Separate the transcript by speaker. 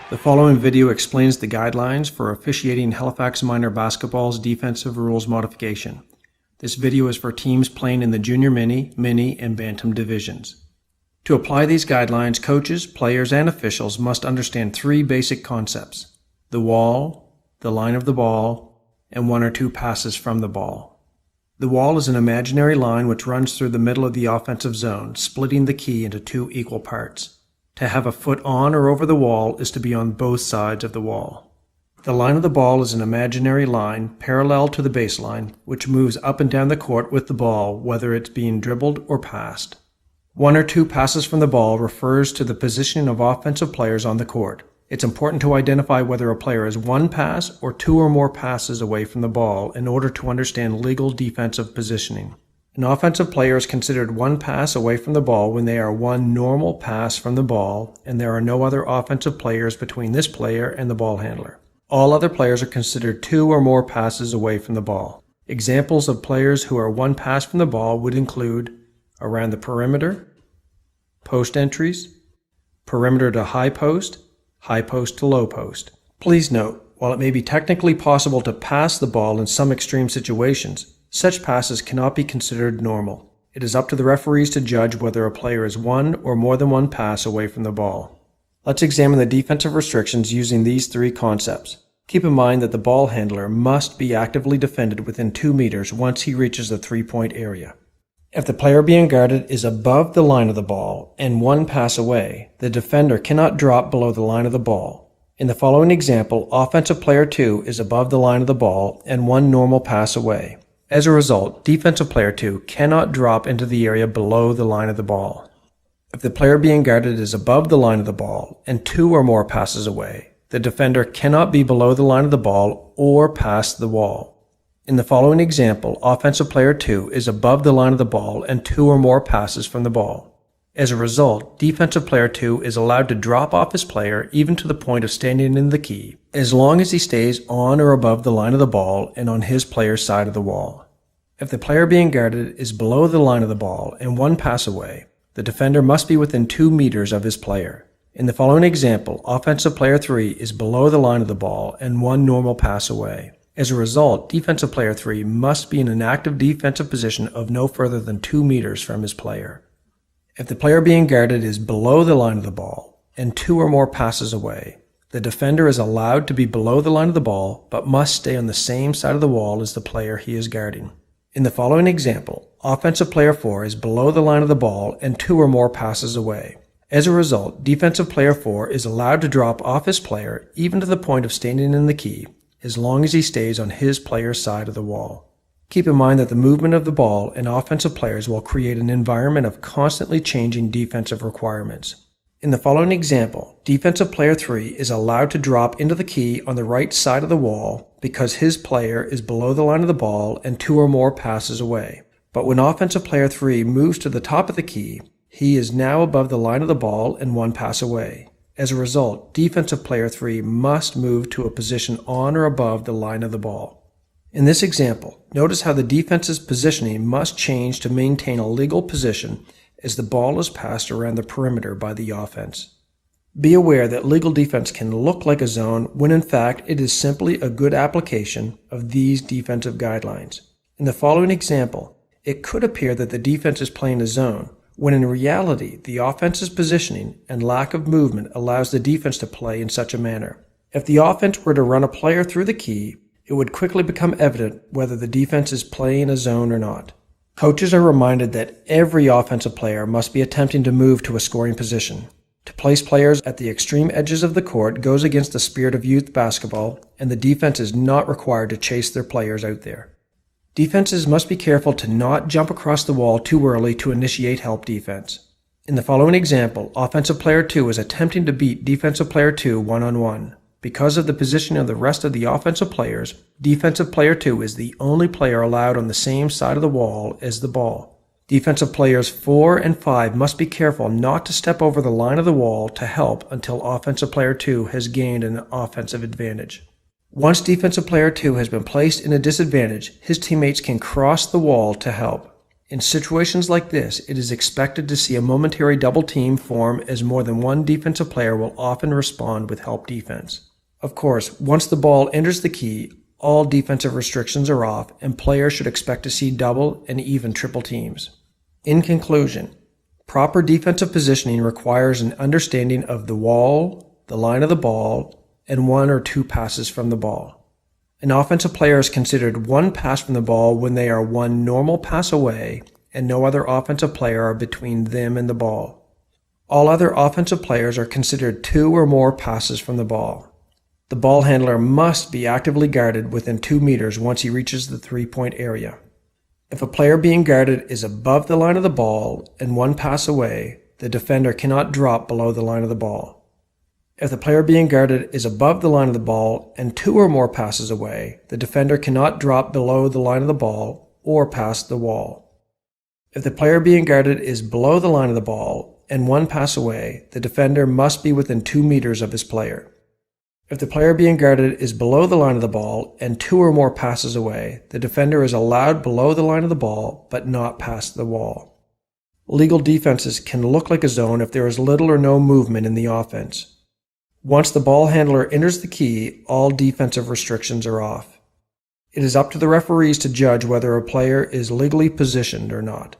Speaker 1: The following video explains the guidelines for officiating Halifax Minor Basketball's defensive rules modification. This video is for teams playing in the junior mini, and bantam divisions. To apply these guidelines, coaches, players, and officials must understand three basic concepts: the wall, the line of the ball, and one or two passes from the ball. The wall is an imaginary line which runs through the middle of the offensive zone, splitting the key into two equal parts. To have a foot on or over the wall is to be on both sides of the wall. The line of the ball is an imaginary line parallel to the baseline, which moves up and down the court with the ball, whether it's being dribbled or passed. One or two passes from the ball refers to the positioning of offensive players on the court. It's important to identify whether a player is one pass or two or more passes away from the ball in order to understand legal defensive positioning. An offensive player is considered one pass away from the ball when they are one normal pass from the ball and there are no other offensive players between this player and the ball handler. All other players are considered two or more passes away from the ball. Examples of players who are one pass from the ball would include around the perimeter, post entries, perimeter to high post to low post. Please note, while it may be technically possible to pass the ball in some extreme situations, such passes cannot be considered normal. It is up to the referees to judge whether a player is one or more than one pass away from the ball. Let's examine the defensive restrictions using these three concepts. Keep in mind that the ball handler must be actively defended within 2 meters once he reaches the three-point area. If the player being guarded is above the line of the ball and one pass away, the defender cannot drop below the line of the ball. In the following example, offensive player 2 is above the line of the ball and one normal pass away. As a result, defensive player 2 cannot drop into the area below the line of the ball. If the player being guarded is above the line of the ball and two or more passes away, the defender cannot be below the line of the ball or past the wall. In the following example, offensive player 2 is above the line of the ball and two or more passes from the ball. As a result, defensive player 2 is allowed to drop off his player even to the point of standing in the key, as long as he stays on or above the line of the ball and on his player's side of the wall. If the player being guarded is below the line of the ball and one pass away, the defender must be within 2 meters of his player. In the following example, offensive player 3 is below the line of the ball and one normal pass away. As a result, defensive player 3 must be in an active defensive position of no further than 2 meters from his player. If the player being guarded is below the line of the ball and two or more passes away, the defender is allowed to be below the line of the ball but must stay on the same side of the wall as the player he is guarding. In the following example, offensive player 4 is below the line of the ball and two or more passes away. As a result, defensive player 4 is allowed to drop off his player even to the point of standing in the key, as long as he stays on his player's side of the wall. Keep in mind that the movement of the ball and offensive players will create an environment of constantly changing defensive requirements. In the following example, defensive player 3 is allowed to drop into the key on the right side of the wall because his player is below the line of the ball and two or more passes away. But when offensive player 3 moves to the top of the key, he is now above the line of the ball and one pass away. As a result, defensive player 3 must move to a position on or above the line of the ball. In this example, notice how the defense's positioning must change to maintain a legal position as the ball is passed around the perimeter by the offense. Be aware that legal defense can look like a zone when in fact it is simply a good application of these defensive guidelines. In the following example, it could appear that the defense is playing a zone, when in reality the offense's positioning and lack of movement allows the defense to play in such a manner. If the offense were to run a player through the key, it would quickly become evident whether the defense is playing a zone or not. Coaches are reminded that every offensive player must be attempting to move to a scoring position. To place players at the extreme edges of the court goes against the spirit of youth basketball, and the defense is not required to chase their players out there. Defenses must be careful to not jump across the wall too early to initiate help defense. In the following example, offensive player 2 is attempting to beat defensive player 2 one-on-one. Because of the position of the rest of the offensive players, defensive player 2 is the only player allowed on the same side of the wall as the ball. Defensive players 4 and 5 must be careful not to step over the line of the wall to help until offensive player 2 has gained an offensive advantage. Once defensive player 2 has been placed in a disadvantage, his teammates can cross the wall to help. In situations like this, it is expected to see a momentary double team form as more than one defensive player will often respond with help defense. Of course, once the ball enters the key, all defensive restrictions are off and players should expect to see double and even triple teams. In conclusion, proper defensive positioning requires an understanding of the wall, the line of the ball, and one or two passes from the ball. An offensive player is considered one pass from the ball when they are one normal pass away and no other offensive player are between them and the ball. All other offensive players are considered two or more passes from the ball. The ball handler must be actively guarded within 2 meters once he reaches the 3-point area. If a player being guarded is above the line of the ball and one pass away, the defender cannot drop below the line of the ball. If the player being guarded is above the line of the ball and 2 or more passes away, the defender cannot drop below the line of the ball or past the wall. If the player being guarded is below the line of the ball and one pass away, the defender must be within 2 meters of his player. If the player being guarded is below the line of the ball and 2 or more passes away, the defender is allowed below the line of the ball but not past the wall. Legal defenses can look like a zone if there is little or no movement in the offense. Once the ball handler enters the key, all defensive restrictions are off. It is up to the referees to judge whether a player is legally positioned or not.